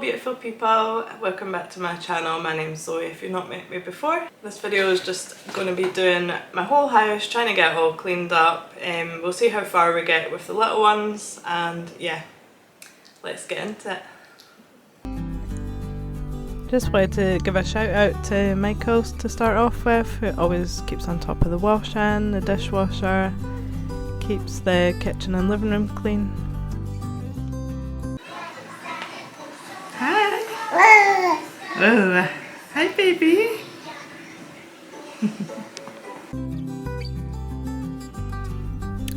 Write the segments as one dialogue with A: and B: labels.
A: beautiful people, welcome back to my channel. My name's Zoe if you've not met me before. This video is just going to be doing my whole house, trying to get it all cleaned up. We'll see how far we get with the little ones, and yeah, let's get into it. Just wanted to give a shout out to Michael's to start off with, who always keeps on top of the washing, the dishwasher, keeps the kitchen and living room clean. Oh, hi baby!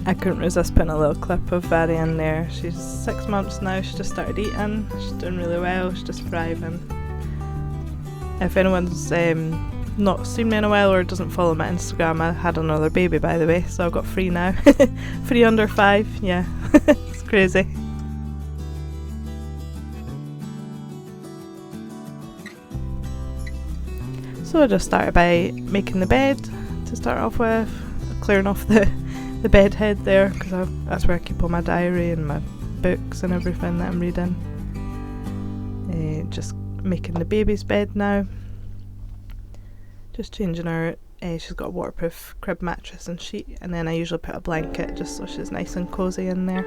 A: I couldn't resist putting a little clip of Vari in there. She's 6 months now, she just started eating, she's doing really well, she's just thriving. If anyone's not seen me in a while or doesn't follow my Instagram, I had another baby by the way, so I've got 3 now. 3 under 5, yeah, it's crazy. So I just started by making the bed to start off with, clearing off the bed head there, because that's where I keep all my diary and my books and everything that I'm reading. Just making the baby's bed now. Just changing her, she's got a waterproof crib mattress and sheet, and then I usually put a blanket just so she's nice and cosy in there.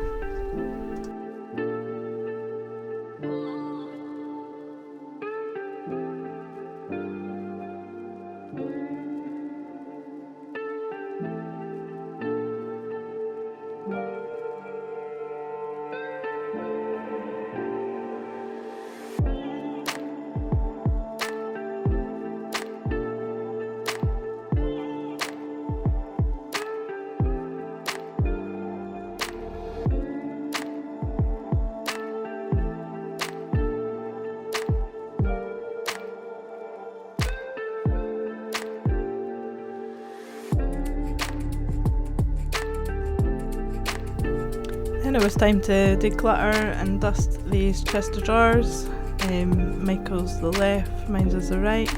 A: Then it was time to declutter and dust these chest of drawers. Michael's the left, mine's is the right.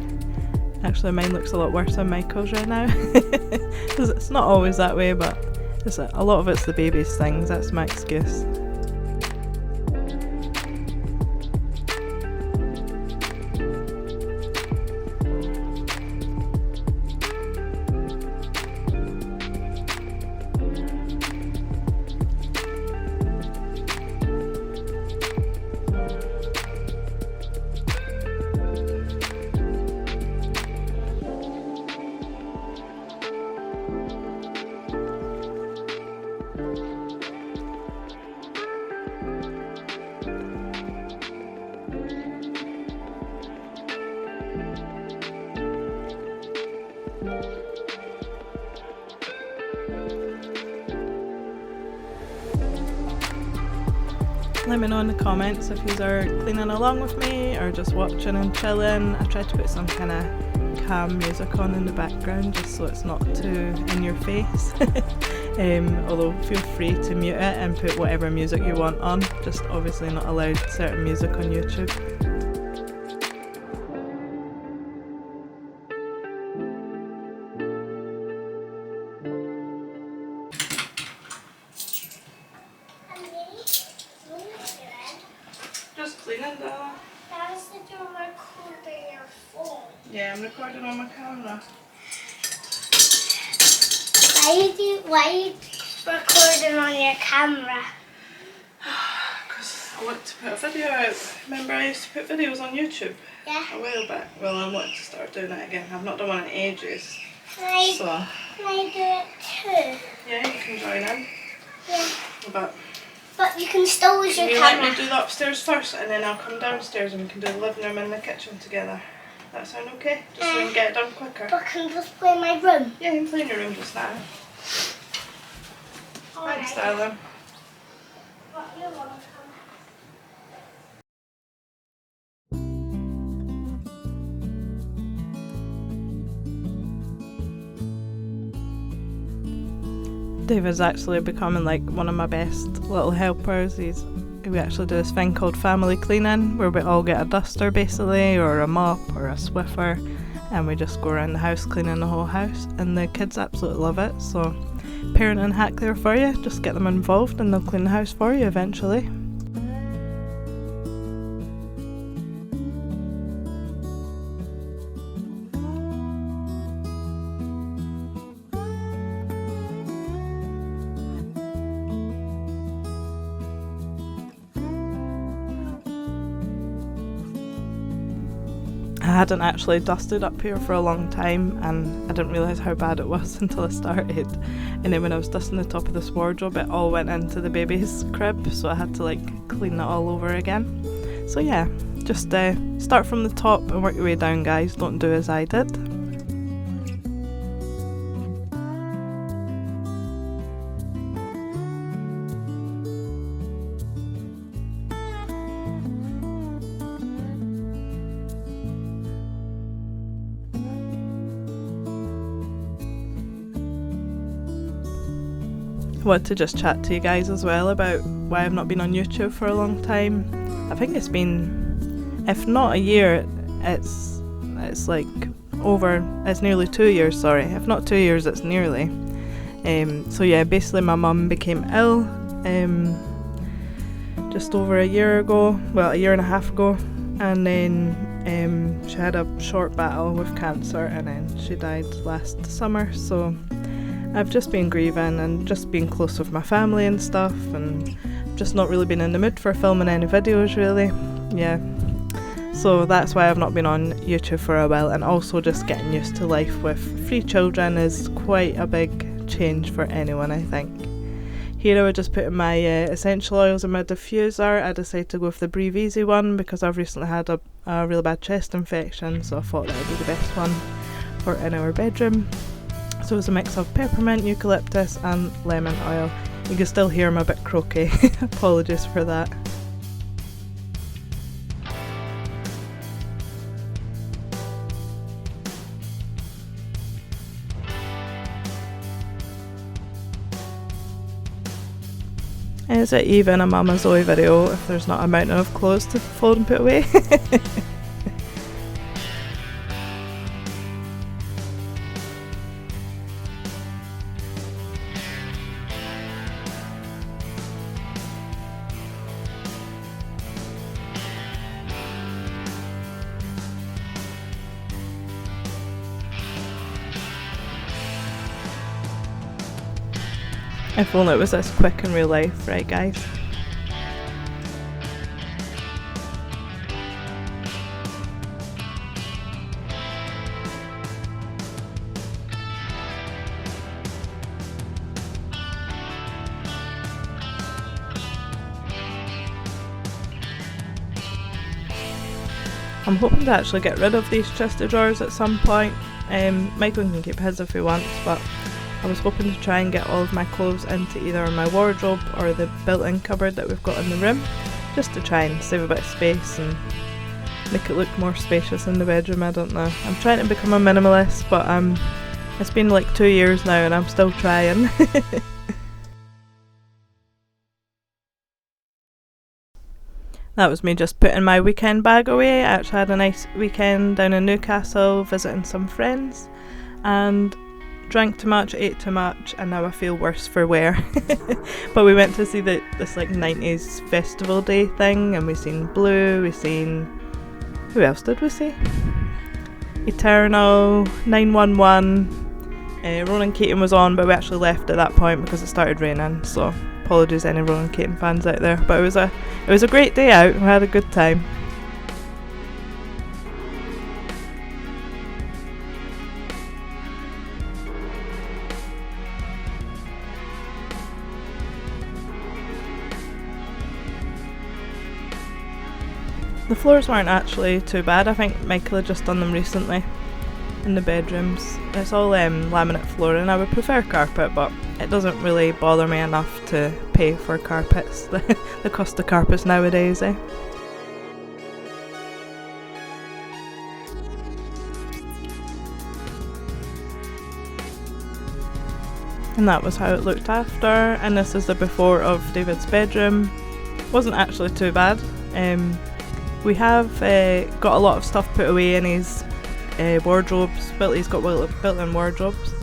A: Actually mine looks a lot worse than Michael's right now. Because it's not always that way, but a lot of it's the baby's things, that's my excuse. Let me know in the comments if you are cleaning along with me or just watching and chilling. I try to put some kind of calm music on in the background just so it's not too in your face. Although feel free to mute it and put whatever music you want on, just obviously not allowed certain music on YouTube. Just cleaning, darling.
B: That was that you're recording your phone.
A: Yeah, I'm recording on my camera.
B: Why are you recording on your camera?
A: Because I want to put a video out. Remember I used to put videos on YouTube?
B: Yeah.
A: A while back. Well, I want to start doing it again. I've not done one in ages.
B: Can I do it too?
A: Yeah, you can join in.
B: Yeah.
A: But
B: you can still use your
A: you
B: camera.
A: let me do the upstairs first, and then I'll come downstairs and we can do the living room and the kitchen together. That sound okay? Just so we can get it done quicker.
B: But can just play in my room?
A: Yeah, you can play in your room just now. Thanks, darling.
B: What you want?
A: David's actually becoming like one of my best little helpers. We actually do this thing called family cleaning, where we all get a duster basically, or a mop or a Swiffer, and we just go around the house cleaning the whole house, and the kids absolutely love it. So parenting hack there for you, just get them involved and they'll clean the house for you eventually. I hadn't actually dusted up here for a long time, and I didn't realise how bad it was until I started. And then when I was dusting the top of this wardrobe, it all went into the baby's crib, so I had to like clean it all over again. So yeah, just start from the top and work your way down, guys. Don't do as I did. I want to just chat to you guys as well about why I've not been on YouTube for a long time. I think it's been, if not a year, it's like it's nearly 2 years, sorry. If not 2 years, it's nearly. So yeah, basically my mum became ill just over a year ago, well, a year and a half ago, and then she had a short battle with cancer, and then she died last summer. So I've just been grieving and just being close with my family and stuff, and just not really been in the mood for filming any videos really. Yeah, so that's why I've not been on YouTube for a while, and also just getting used to life with 3 children is quite a big change for anyone, I think. Here I would just put in my essential oils in my diffuser. I decided to go with the Breathe Easy one because I've recently had a really bad chest infection, so I thought that would be the best one for in our bedroom. So it's a mix of peppermint, eucalyptus and lemon oil. You can still hear I'm a bit croaky, apologies for that. Is it even a Mama Zoe video if there's not a mountain of clothes to fold and put away? If only it was this quick in real life, right guys? I'm hoping to actually get rid of these chest of drawers at some point. Michael can keep his if he wants, but I was hoping to try and get all of my clothes into either my wardrobe or the built-in cupboard that we've got in the room, just to try and save a bit of space and make it look more spacious in the bedroom. I don't know. I'm trying to become a minimalist, but it's been like 2 years now and I'm still trying. That was me just putting my weekend bag away. I actually had a nice weekend down in Newcastle visiting some friends, and drank too much, ate too much, and now I feel worse for wear. But we went to see this like 90s festival day thing, and we seen Blue, we seen, who else did we see? Eternal, 911, Ronan Keating was on, but we actually left at that point because it started raining, so apologies any Ronan Keating fans out there. But it was a great day out, we had a good time. The floors weren't actually too bad. I think Michael had just done them recently in the bedrooms. It's all laminate flooring. I would prefer carpet, but it doesn't really bother me enough to pay for carpets. The cost of carpets nowadays, eh? And that was how it looked after, and this is the before of David's bedroom. Wasn't actually too bad. We have got a lot of stuff put away in his wardrobes. He's got built-in wardrobes,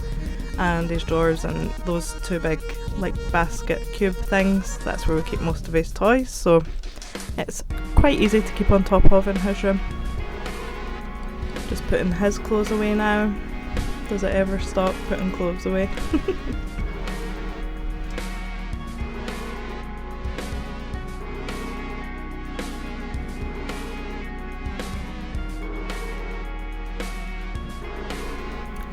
A: and his drawers, and those 2 big like basket cube things. That's where we keep most of his toys, so it's quite easy to keep on top of in his room. Just putting his clothes away now. Does it ever stop putting clothes away?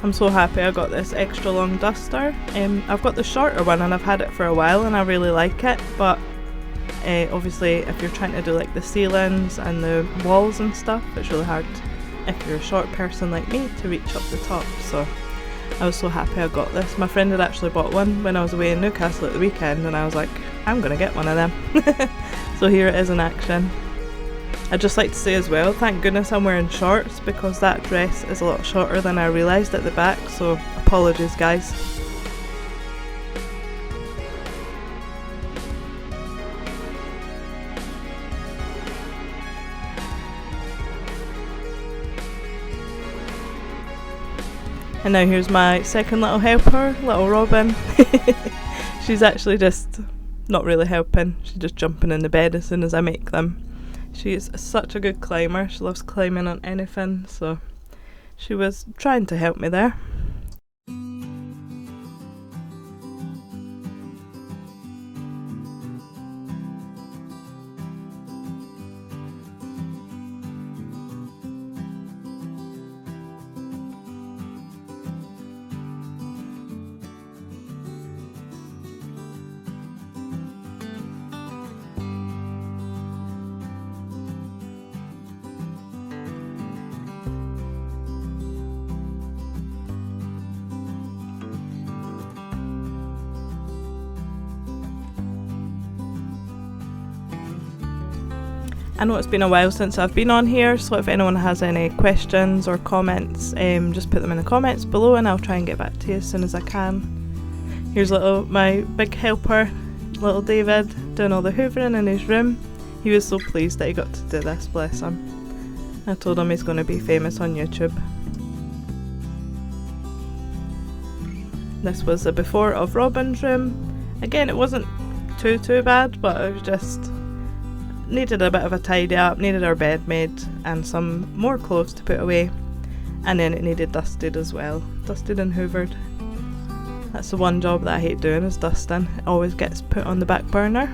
A: I'm so happy I got this extra long duster. I've got the shorter one and I've had it for a while and I really like it, but obviously if you're trying to do like the ceilings and the walls and stuff, it's really hard if you're a short person like me to reach up the top. So I was so happy I got this. My friend had actually bought one when I was away in Newcastle at the weekend and I was like, I'm gonna get one of them. So here it is in action. I'd just like to say as well, thank goodness I'm wearing shorts because that dress is a lot shorter than I realised at the back, so apologies guys. And now here's my second little helper, little Robin. She's actually just not really helping, she's just jumping in the bed as soon as I make them. She is such a good climber, she loves climbing on anything, so she was trying to help me there. I know it's been a while since I've been on here, so if anyone has any questions or comments, just put them in the comments below and I'll try and get back to you as soon as I can. Here's my big helper, little David, doing all the hoovering in his room. He was so pleased that he got to do this, bless him. I told him he's going to be famous on YouTube. This was the before of Robin's room. Again, it wasn't too bad, but it was just needed a bit of a tidy up, needed our bed made and some more clothes to put away, and then it needed dusted as well, dusted and hoovered. That's the one job that I hate doing, is dusting. It always gets put on the back burner.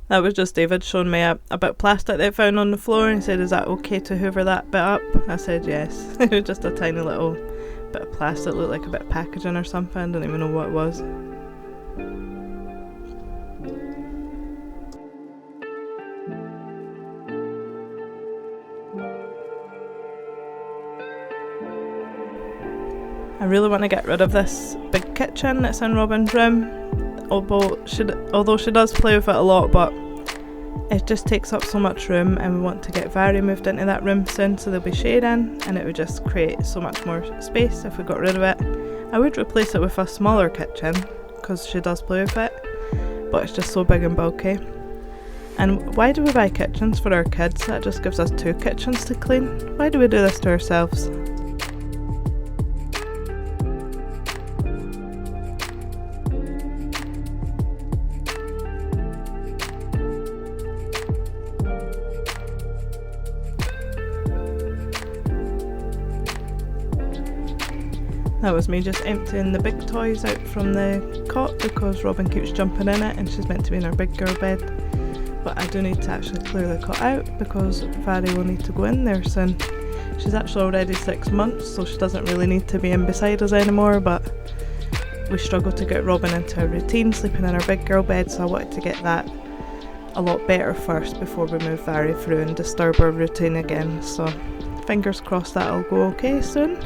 A: That was just David showing me a bit of plastic that he found on the floor and he said, is that okay to hoover that bit up? I said yes. It was just a tiny little bit of plastic, looked like a bit of packaging or something, I didn't even know what it was. I really want to get rid of this big kitchen that's in Robin's room. Although she does play with it a lot, but it just takes up so much room, and we want to get Vari moved into that room soon, so there'll be shading and it would just create so much more space if we got rid of it. I would replace it with a smaller kitchen because she does play with it, but it's just so big and bulky. And why do we buy kitchens for our kids? That just gives us 2 kitchens to clean. Why do we do this to ourselves? That was me just emptying the big toys out from the cot because Robin keeps jumping in it and she's meant to be in her big girl bed. But I do need to actually clear the cot out because Vari will need to go in there soon. She's actually already 6 months, so she doesn't really need to be in beside us anymore, but we struggle to get Robin into a routine sleeping in her big girl bed, so I wanted to get that a lot better first before we move Vari through and disturb her routine again. So fingers crossed that'll go okay soon.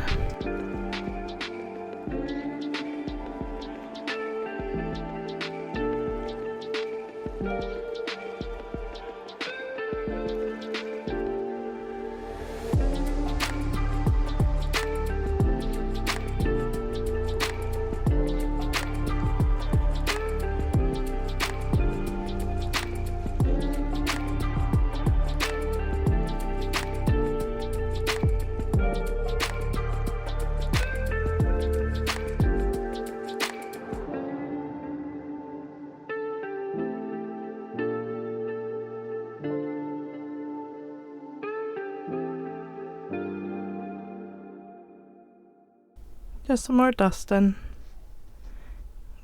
A: Just some more dusting.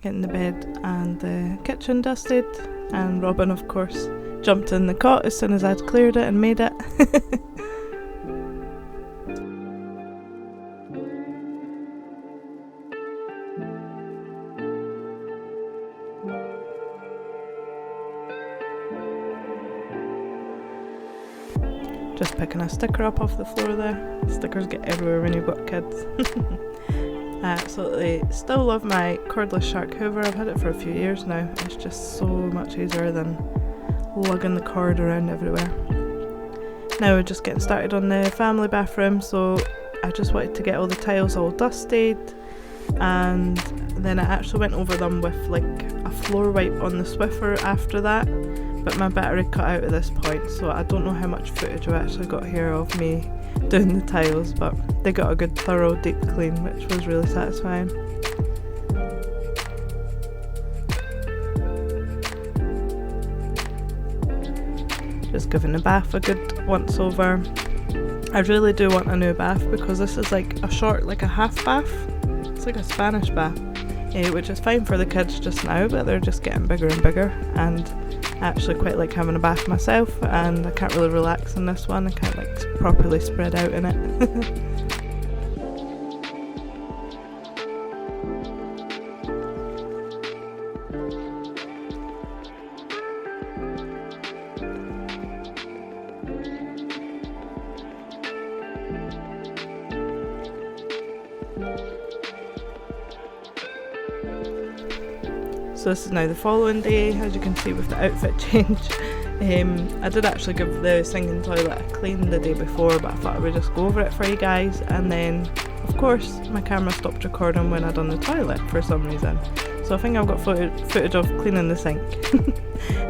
A: Getting the bed and the kitchen dusted, and Robin of course jumped in the cot as soon as I'd cleared it and made it. Just picking a sticker up off the floor there. Stickers get everywhere when you've got kids. I absolutely still love my cordless shark hoover. I've had it for a few years now. It's just so much easier than lugging the cord around everywhere. Now we're just getting started on the family bathroom, so I just wanted to get all the tiles all dusted, and then I actually went over them with like a floor wipe on the Swiffer after that, but my battery cut out at this point, so I don't know how much footage I actually got here of me doing the tiles, but they got a good thorough deep clean, which was really satisfying. Just giving the bath a good once over. I really do want a new bath because this is like a short, like a half bath. It's like a Spanish bath, which is fine for the kids just now, but they're just getting bigger and bigger, and I actually quite like having a bath myself, and I can't really relax in this one. I can't like properly spread out in it. So this is now the following day, as you can see with the outfit change. I did actually give the sinking toilet a clean the day before, but I thought I would just go over it for you guys, and then of course my camera stopped recording when I'd done the toilet for some reason. So I think I've got footage of cleaning the sink.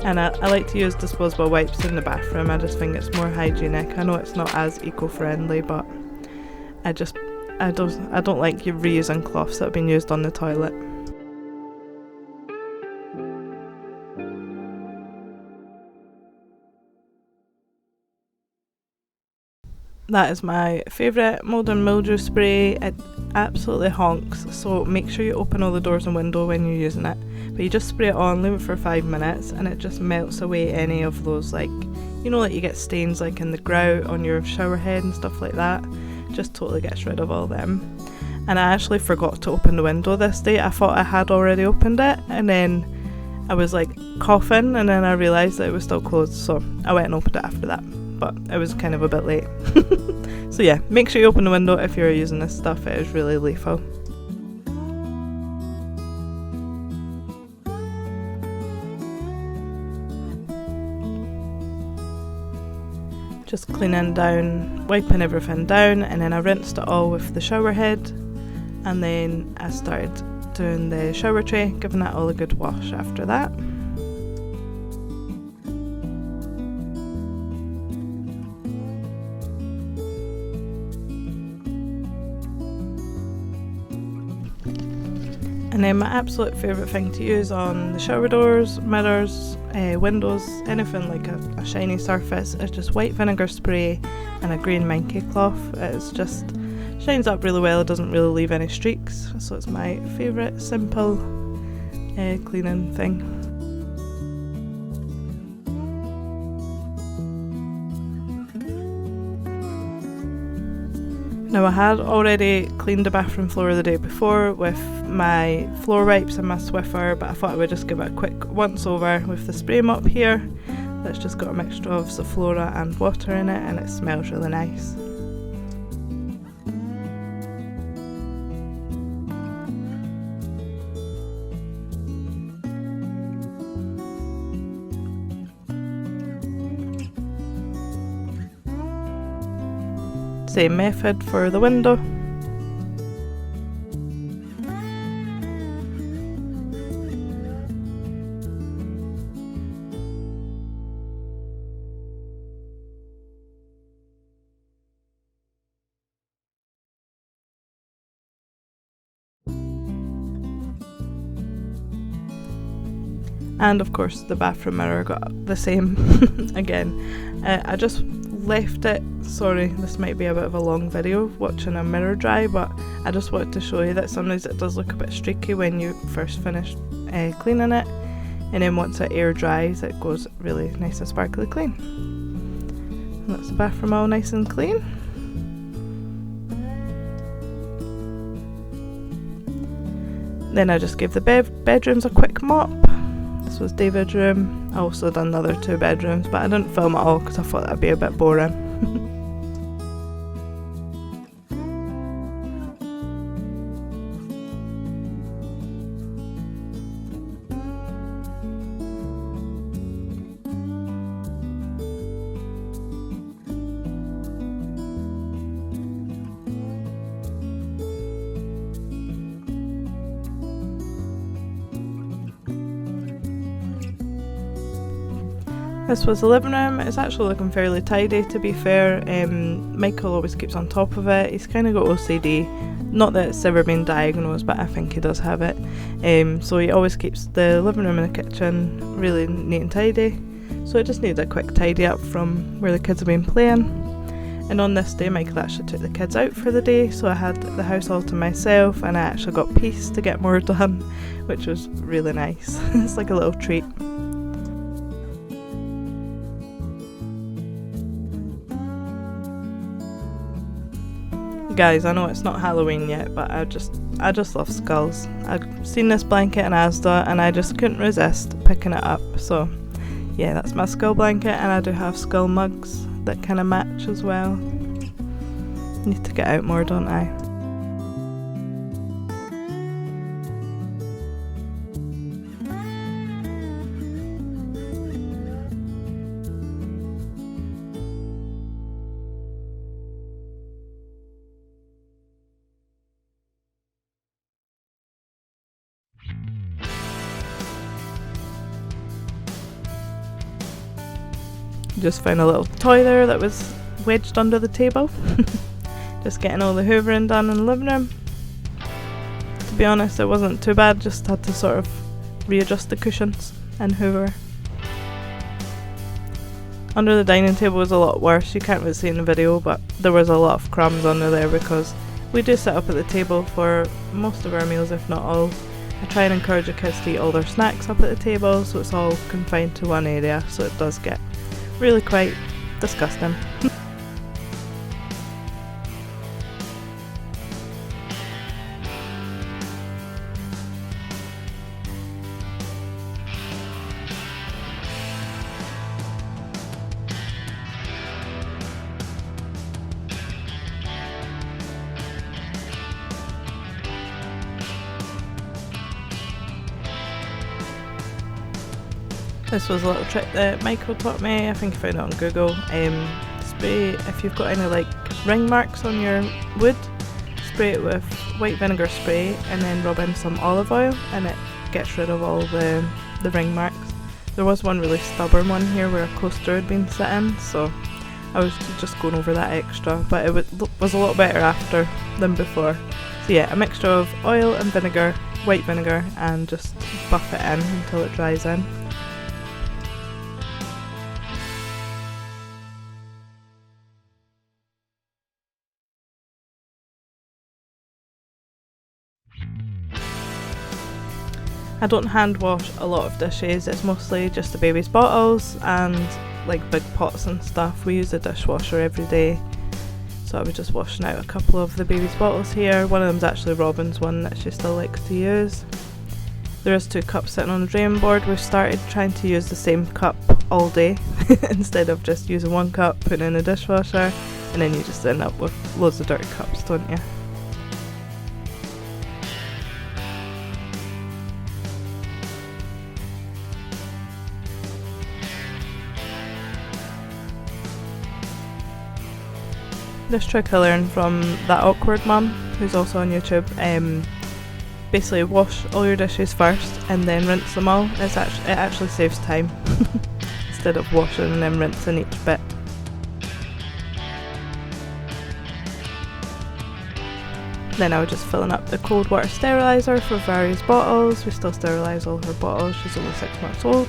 A: And I like to use disposable wipes in the bathroom. I just think it's more hygienic. I know it's not as eco-friendly, but I don't like you reusing cloths that have been used on the toilet. That is my favourite mould and mildew spray. It absolutely honks, so make sure you open all the doors and windows when you're using it. But you just spray it on, leave it for 5 minutes, and it just melts away any of those, like, you know, like you get stains like in the grout on your shower head and stuff like that. Just totally gets rid of all them. And I actually forgot to open the window this day. I thought I had already opened it, and then I was like coughing, and then I realised that it was still closed, so I went and opened it after that. But it was kind of a bit late. So yeah, make sure you open the window if you're using this stuff. It is really lethal. Just cleaning down, wiping everything down, and then I rinsed it all with the shower head, and then I started doing the shower tray, giving that all a good wash after that. And then my absolute favourite thing to use on the shower doors, mirrors, windows, anything like a shiny surface is just white vinegar spray and a green minky cloth. It's just shines up really well, it doesn't really leave any streaks, so it's my favourite simple cleaning thing. Now I had already cleaned the bathroom floor the day before with my floor wipes and my Swiffer, but I thought I would just give it a quick once over with the spray mop here. That's just got a mixture of Zoflora and water in it, and it smells really nice. Same method for the window. And of course the bathroom mirror got the same again. I just left it, sorry this might be a bit of a long video watching a mirror dry, but I just wanted to show you that sometimes it does look a bit streaky when you first finish cleaning it, and then once it air dries it goes really nice and sparkly clean. And that's the bathroom all nice and clean. Then I just gave the bedrooms a quick mop. This was David's room. I also done the other 2 bedrooms, but I didn't film it all because I thought that'd be a bit boring. This was the living room. It's actually looking fairly tidy, to be fair. Michael always keeps on top of it. He's kind of got OCD. Not that it's ever been diagnosed, but I think he does have it. So he always keeps the living room and the kitchen really neat and tidy. So it just needs a quick tidy up from where the kids have been playing. And on this day, Michael actually took the kids out for the day, so I had the house all to myself, and I actually got peace to get more done, which was really nice. It's like a little treat. Guys, I know it's not Halloween yet, but I just love skulls. I've seen this blanket in Asda and I just couldn't resist picking it up. So yeah, that's my skull blanket, and I do have skull mugs that kind of match as well. Need to get out more, don't I? Just found a little toy there that was wedged under the table. Just getting all the hoovering done in the living room. To be honest, it wasn't too bad, just had to sort of readjust the cushions and hoover. Under the dining table was a lot worse. You can't really see in the video, but there was a lot of crumbs under there because we do sit up at the table for most of our meals, if not all. I try and encourage the kids to eat all their snacks up at the table, so it's all confined to one area, so it does get really quite disgusting. This was a little trick that Michael taught me. I think I found it on Google. Spray, if you've got any like ring marks on your wood, spray it with white vinegar spray and then rub in some olive oil, and it gets rid of all the ring marks. There was one really stubborn one here where a coaster had been sitting, so I was just going over that extra, but it was a lot better after than before. So yeah, a mixture of oil and vinegar, white vinegar, and just buff it in until it dries in. I don't hand wash a lot of dishes, it's mostly just the baby's bottles and like big pots and stuff. We use the dishwasher every day, so I was just washing out a couple of the baby's bottles here. One of them's actually Robin's one that she still likes to use. There is 2 cups sitting on the drain board. We've started trying to use the same cup all day instead of just using one cup, putting it in the dishwasher, and then you just end up with loads of dirty cups, don't you? This trick I learned from that awkward mum, who's also on YouTube. Basically wash all your dishes first and then rinse them all. It actually saves time instead of washing and then rinsing each bit. Then I was just filling up the cold water steriliser for various bottles. We still sterilise all her bottles, she's only 6 months old.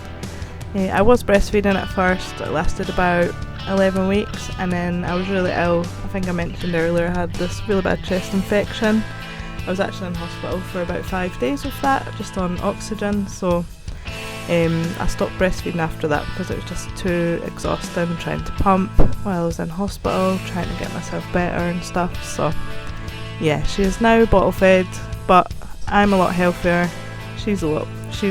A: I was breastfeeding at first. It lasted about 11 weeks, and then I was really ill. I think I mentioned earlier I had this really bad chest infection. I was actually in hospital for about 5 days with that, just on oxygen, so I stopped breastfeeding after that because it was just too exhausting trying to pump while I was in hospital, trying to get myself better and stuff. So yeah, she is now bottle fed, but I'm a lot healthier. She's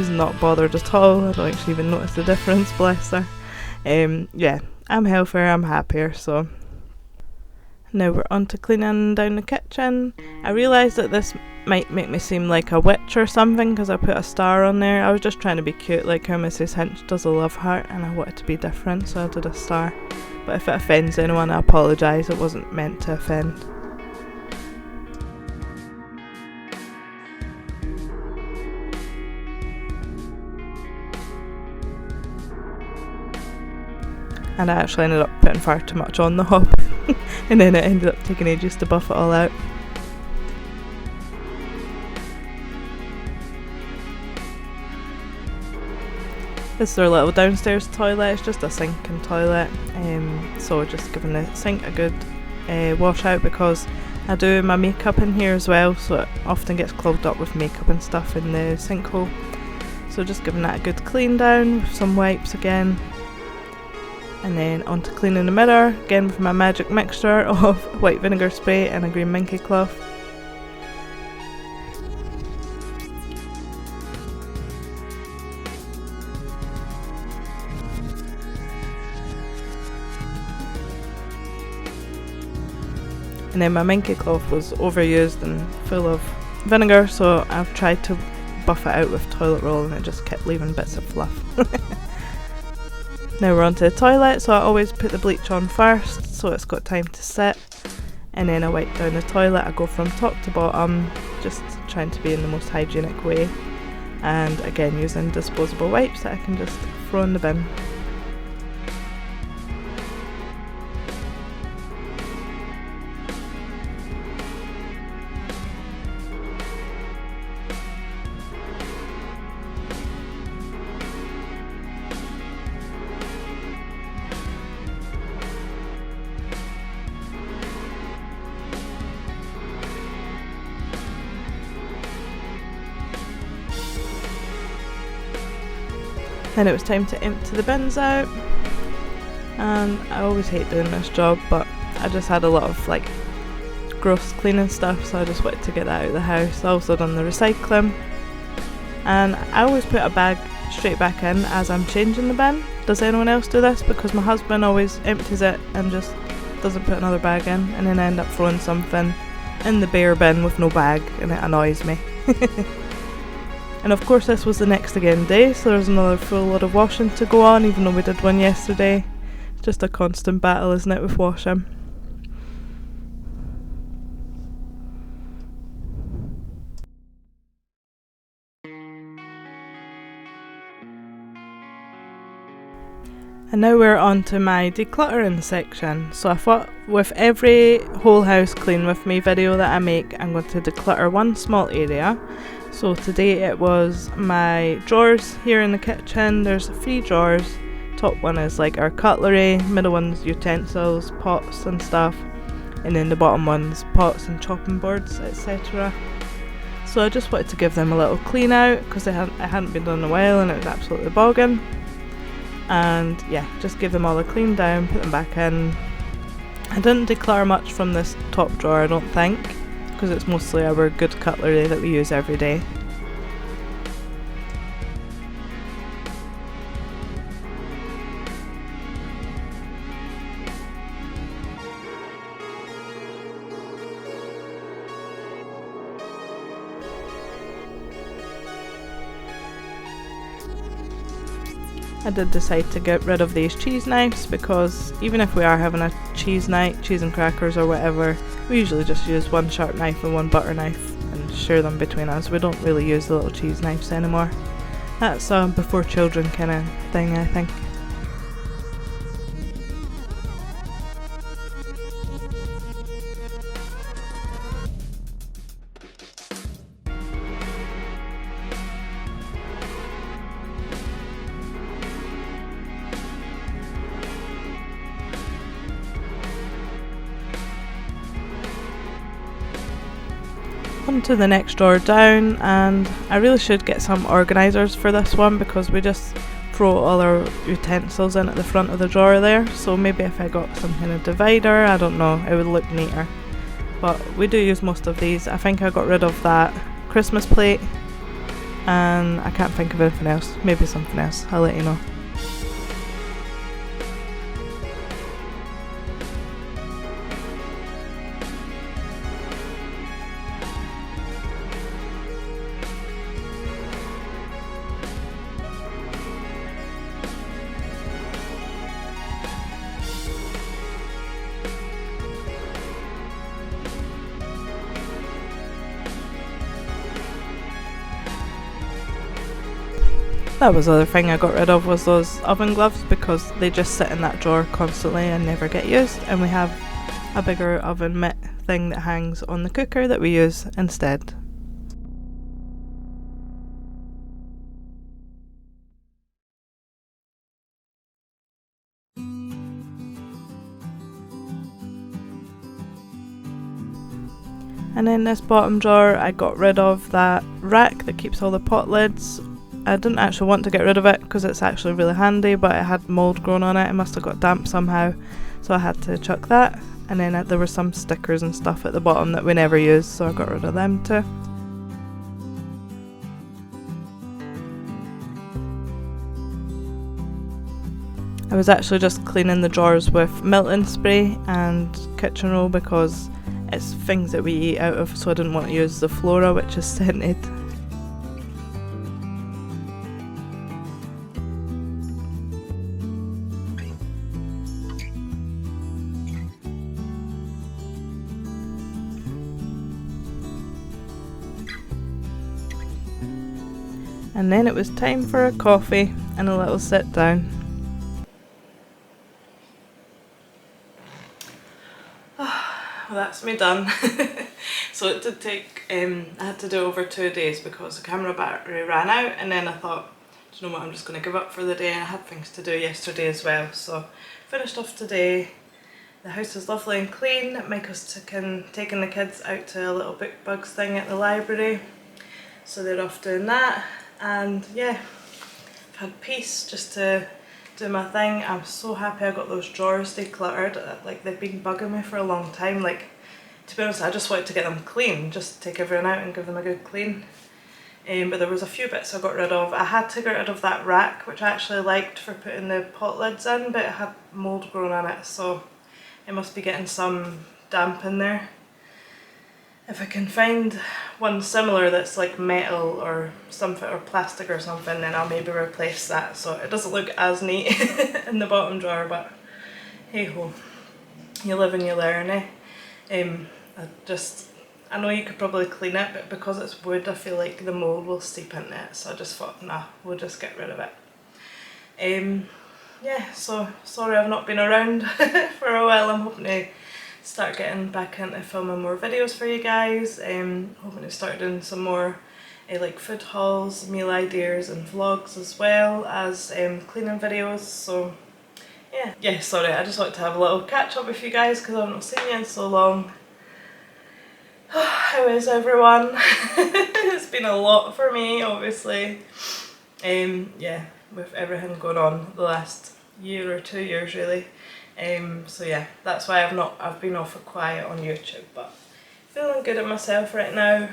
A: not bothered at all. I don't think she even noticed the difference, bless her. Yeah, I'm healthier, I'm happier. So now we're on to cleaning down the kitchen. I realised that this might make me seem like a witch or something because I put a star on there. I was just trying to be cute, like how Mrs. Hinch does a love heart, and I wanted to be different, so I did a star. But if it offends anyone, I apologise, it wasn't meant to offend. And I actually ended up putting far too much on the hob and then it ended up taking ages to buff it all out. This is our little downstairs toilet. It's just a sink and toilet, so just giving the sink a good wash out because I do my makeup in here as well, so it often gets clogged up with makeup and stuff in the sinkhole. So just giving that a good clean down with some wipes again. And then on to cleaning the mirror, again with my magic mixture of white vinegar spray and a green minky cloth. And then my minky cloth was overused and full of vinegar, so I've tried to buff it out with toilet roll and it just kept leaving bits of fluff. Now we're onto the toilet, so I always put the bleach on first so it's got time to sit, and then I wipe down the toilet. I go from top to bottom, just trying to be in the most hygienic way, and again using disposable wipes that I can just throw in the bin. Then it was time to empty the bins out, and I always hate doing this job, but I just had a lot of like gross cleaning stuff, so I just wanted to get that out of the house. I also done the recycling, and I always put a bag straight back in as I'm changing the bin. Does anyone else do this? Because my husband always empties it and just doesn't put another bag in, and then I end up throwing something in the bare bin with no bag, and it annoys me. And of course this was the next again day, so there's another full load of washing to go on, even though we did one yesterday. It's just a constant battle, isn't it, with washing. And now we're on to my decluttering section. So I thought with every whole house clean with me video that I make, I'm going to declutter one small area. So today it was my drawers here in the kitchen. There's 3 drawers. Top one is like our cutlery, middle one's utensils, pots and stuff, and then the bottom one's pots and chopping boards, etc. So I just wanted to give them a little clean out because it hadn't been done in a while and it was absolutely bogging. And yeah, just give them all a clean down, put them back in. I didn't declutter much from this top drawer, I don't think, because it's mostly our good cutlery that we use every day. I did decide to get rid of these cheese knives because even if we are having a cheese night, cheese and crackers or whatever, we usually just use one sharp knife and one butter knife and share them between us. We don't really use the little cheese knives anymore. That's a before children kind of thing, I think. on to the next drawer down, and I really should get some organisers for this one because we just throw all our utensils in at the front of the drawer there, so maybe if I got some kind of divider, I don't know, it would look neater. But we do use most of these. I think I got rid of that Christmas plate and I can't think of anything else. Maybe something else, I'll let you know. That was the other thing I got rid of, was those oven gloves, because they just sit in that drawer constantly and never get used, and we have a bigger oven mitt thing that hangs on the cooker that we use instead. And in this bottom drawer I got rid of that rack that keeps all the pot lids. I didn't actually want to get rid of it because it's actually really handy, but it had mould growing on it. It must have got damp somehow, so I had to chuck that. And then there were some stickers and stuff at the bottom that we never used, so I got rid of them too. I was actually just cleaning the drawers with Milton spray and kitchen roll because it's things that we eat out of, so I didn't want to use the Flora, which is scented. And then it was time for a coffee and a little sit down. Well, that's me done. So it did take, I had to do over 2 days because the camera battery ran out, and then I thought, do you know what, I'm just going to give up for the day, and I had things to do yesterday as well. So finished off today. The house is lovely and clean. Michael's taking the kids out to a little book bugs thing at the library, so they're off doing that. And yeah, I've had peace just to do my thing. I'm so happy I got those drawers decluttered. Like, they've been bugging me for a long time. Like, to be honest, I just wanted to get them clean, just take everyone out and give them a good clean. But there was a few bits I got rid of. I had to get rid of that rack, which I actually liked for putting the pot lids in, but it had mould growing on it, so it must be getting some damp in there. If I can find one similar that's like metal or something, or plastic or something, then I'll maybe replace that so it doesn't look as neat in the bottom drawer, but hey ho, you live and you learn, eh? I know you could probably clean it, but because it's wood I feel like the mould will seep into it, so I just thought, nah, we'll just get rid of it. Yeah, so sorry I've not been around for a while. I'm hoping to start getting back into filming more videos for you guys. Hoping to start doing some more like food hauls, meal ideas and vlogs, as well as cleaning videos. So yeah, sorry, I just wanted to have a little catch up with you guys because I've not seen you in so long. How is everyone? It's been a lot for me, obviously. Yeah, with everything going on the last year or 2 years really. So yeah, that's why I've been off quiet on YouTube, but feeling good at myself right now,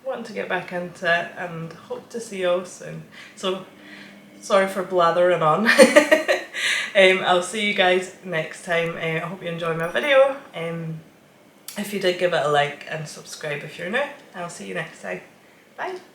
A: wanting to get back into it, and hope to see you all soon. So sorry for blathering on. I'll see you guys next time. I hope you enjoyed my video. If you did, give it a like and subscribe if you're new. I'll see you next time. Bye.